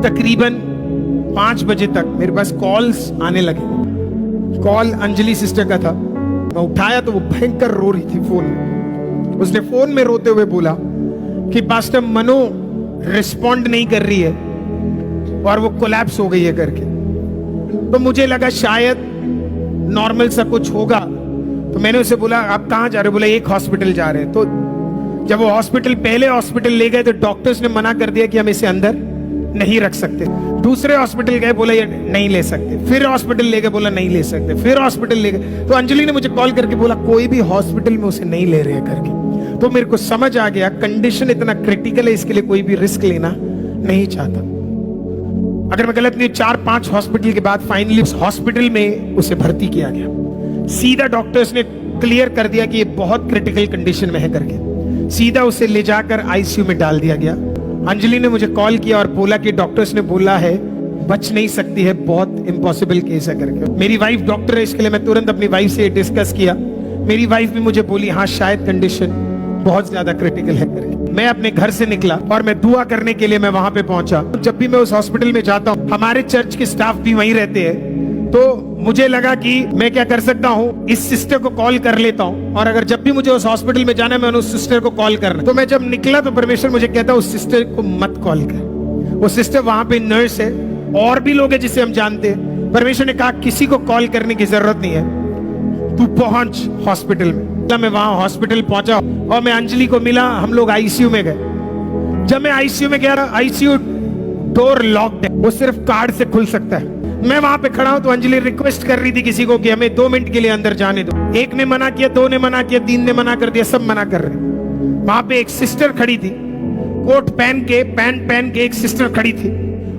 तकरीबन 5 बजे तक मेरे पास कॉल्स आने लगे। कॉल अंजलि सिस्टर का था। मैं उठाया तो वो भयंकर रो रही थी फोन में। उसने फोन में रोते हुए बोला कि पास्टर मनो रिस्पॉन्ड नहीं कर रही है और वो कोलैप्स हो गई है करके। तो मुझे लगा शायद नॉर्मल सा कुछ होगा, तो मैंने उसे बोला आप कहाँ जा रहे हो? बोला एक हॉस्पिटल जा रहे हैं। तो जब वो हॉस्पिटल, पहले हॉस्पिटल ले गए तो डॉक्टर्स ने मना कर दिया कि हम इसे अंदर नहीं रख सकते। दूसरे हॉस्पिटल गए, बोला ये नहीं ले सकते। फिर हॉस्पिटल ले गए, बोला नहीं ले सकते। फिर हॉस्पिटल ले गए तो अंजलि ने मुझे कॉल करके बोला कोई भी हॉस्पिटल में उसे नहीं ले रहे करके। तो मेरे को समझ आ गया कंडीशन इतना क्रिटिकल है, इसके लिए कोई भी रिस्क लेना नहीं चाहता। अगर मैं गलत नहीं, 4-5 हॉस्पिटल के बाद फाइनली उस हॉस्पिटल में उसे भर्ती किया गया। सीधा डॉक्टर्स ने क्लियर कर दिया कि ये बहुत क्रिटिकल कंडीशन में है करके। सीधा उसे ले जाकर आईसीयू में डाल दिया गया। अंजलि ने मुझे कॉल किया और बोला कि डॉक्टर्स ने बोला है बच नहीं सकती है, बहुत इम्पॉसिबल केस है करके। मेरी वाइफ डॉक्टर है, इसके लिए मैं तुरंत अपनी वाइफ से डिस्कस किया। मेरी वाइफ भी मुझे बोली हाँ शायद कंडीशन बहुत ज्यादा क्रिटिकल है करके। मैं अपने घर से निकला और मैं दुआ करने के लिए मैं वहां पे पहुंचा। जब भी मैं उस हॉस्पिटल में जाता हूँ, हमारे चर्च के स्टाफ भी वहीं रहते हैं, तो मुझे लगा कि मैं क्या कर सकता हूँ, इस सिस्टर को कॉल कर लेता हूँ और अगर जब भी मुझे उस हॉस्पिटल में जाना है, मैं उस सिस्टर को कॉल करना। तो मैं जब निकला तो परमेश्वर मुझे कहता उस सिस्टर को मत कॉल कर। वो सिस्टर वहां पे नर्स है, और भी लोग हैं जिसे हम जानते हैं। परमेश्वर ने कहा किसी को कॉल करने की जरूरत नहीं है, तू पहुंच हॉस्पिटल में। मैं वहां हॉस्पिटल पहुंचा और मैं अंजलि को मिला। हम लोग आईसीयू में गए। जब मैं आईसीयू में गया, आईसीयू डोर लॉक्ड है, वो सिर्फ कार्ड से खुल सकता है। मैं वहां पे खड़ा हूं तो अंजलि रिक्वेस्ट कर रही थी किसी को कि हमें 2 मिनट के लिए अंदर जाने दो। एक ने मना किया, 2 ने मना किया, 3 ने मना कर दिया, सब मना कर रहे। वहां पे एक सिस्टर खड़ी थी, कोट पहन के, पैंट पहन के एक सिस्टर खड़ी थी।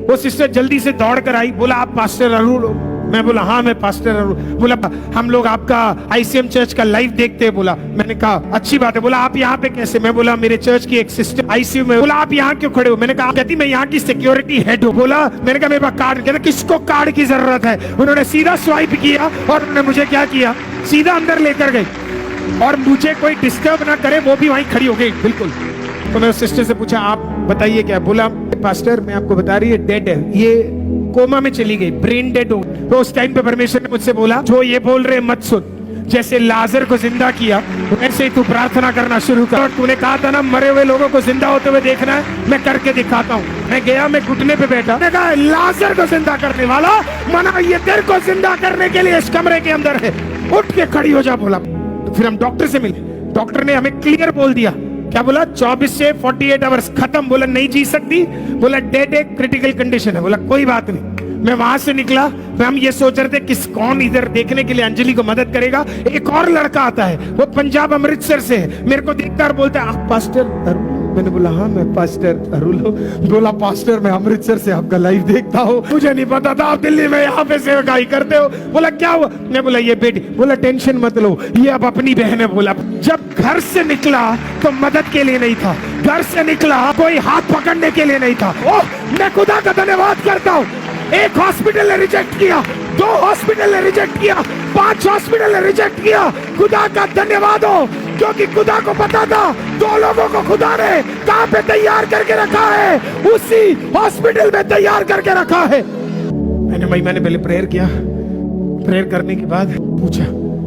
वो सिस्टर जल्दी से दौड़ कर आई, बोला आप पास्टर अरुल हो? मैं बोला हाँ मैं पास्टर अरुल। बोला हम लोग आपका आईसीएम चर्च का लाइव देखते हैं। बोला, मैंने कहा अच्छी बात है। बोला आप यहाँ पे कैसे? मैं बोला मेरे चर्च की एक सिस्टर आईसीयू में। बोला आप यहाँ क्यों खड़े हो? मैंने कहा कहती मैं यहाँ की सिक्योरिटी हेड हूँ। बोला, मैंने कहा मेरे पास कार्ड। कहते किसको कार्ड की जरूरत है? उन्होंने सीधा स्वाइप किया और उन्होंने मुझे क्या किया, सीधा अंदर लेकर गए और मुझे कोई डिस्टर्ब ना करे, वो भी वहीं खड़ी हो गई बिल्कुल। तो मैं उस सिस्टर से पूछा आप बताइए क्या? बोला पास्टर मैं आपको बता रही है डेड है, ये कोमा में चली गई, ब्रेन डेड हो। तो उस टाइम पे परमेश्वर ने मुझसे बोला जो ये बोल रहे मत सुन, जैसे लाजर को जिंदा किया वैसे ही तू प्रार्थना करना शुरू कर। और तूने कहा था ना मरे हुए लोगों को जिंदा होते हुए देखना है, मैं करके दिखाता हूँ। मैं गया, मैं घुटने पे बैठा, मैंने कहा लाजर को जिंदा करने वाला मना ये तेरे को जिंदा करने के लिए इस कमरे के अंदर है, उठ के खड़ी हो जा। बोला तो फिर हम डॉक्टर से मिले। डॉक्टर ने हमें क्लियर बोल दिया, क्या बोला 24 से 48 आवर्स खत्म। बोला नहीं जी सकती, बोला डेड एक क्रिटिकल कंडीशन है। बोला कोई बात नहीं। मैं वहां से निकला तो हम ये सोच रहे थे किस कौन इधर देखने के लिए अंजलि को मदद करेगा। एक और लड़का आता है, वो पंजाब अमृतसर से है, मेरे को देखता और बोलता है आप पास्टर अरुल? मैंने बोला हाँ मैं पास्टर अरुल हूँ। बोला पास्टर मैं अमृतसर से आपका लाइव देखता हूँ, मुझे नहीं पता था आप दिल्ली में यहाँ पे सेवकाई करते हो। बोला क्या हुआ? मैं बोला ये बेटी। बोला टेंशन मत लो, ये अब अपनी बहन है। बोला जब घर से निकला तो मदद के लिए नहीं था, घर से निकला कोई हाथ पकड़ने के लिए नहीं था। ओह मैं खुदा का धन्यवाद करता हूँ। एक हॉस्पिटल ने रिजेक्ट किया, 2 हॉस्पिटल ने रिजेक्ट किया, 5 हॉस्पिटल ने रिजेक्ट किया। खुदा का धन्यवाद हो, क्योंकि खुदा को पता था 2 लोगों को खुदा ने कहां पे तैयार करके रखा है, उसी हॉस्पिटल में तैयार करके रखा है। मैंने पहले प्रेयर किया। प्रेयर करने के बाद पूछा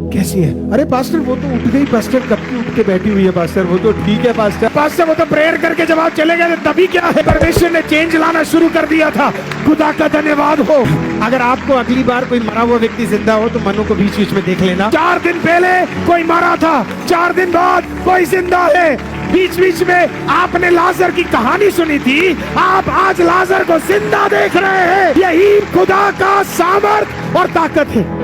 कैसी है? अरे पास्टर वो तो उठ गई पास्टर, कब की उठ के बैठी हुई है पास्टर, वो तो ठीक है पास्टर। पास्टर वो तो प्रेयर करके जब आप चले गए तभी क्या है, परमेश्वर ने चेंज लाना शुरू कर दिया था। खुदा का धन्यवाद हो। अगर आपको अगली बार कोई मरा हुआ व्यक्ति जिंदा हो तो मनु को बीच बीच में देख लेना। 4 दिन पहले कोई मरा था, 4 दिन बाद कोई जिंदा है। बीच बीच में आपने लाजर की कहानी सुनी थी, आप आज लाजर को जिंदा देख रहे हैं। यही खुदा का सामर्थ और ताकत है।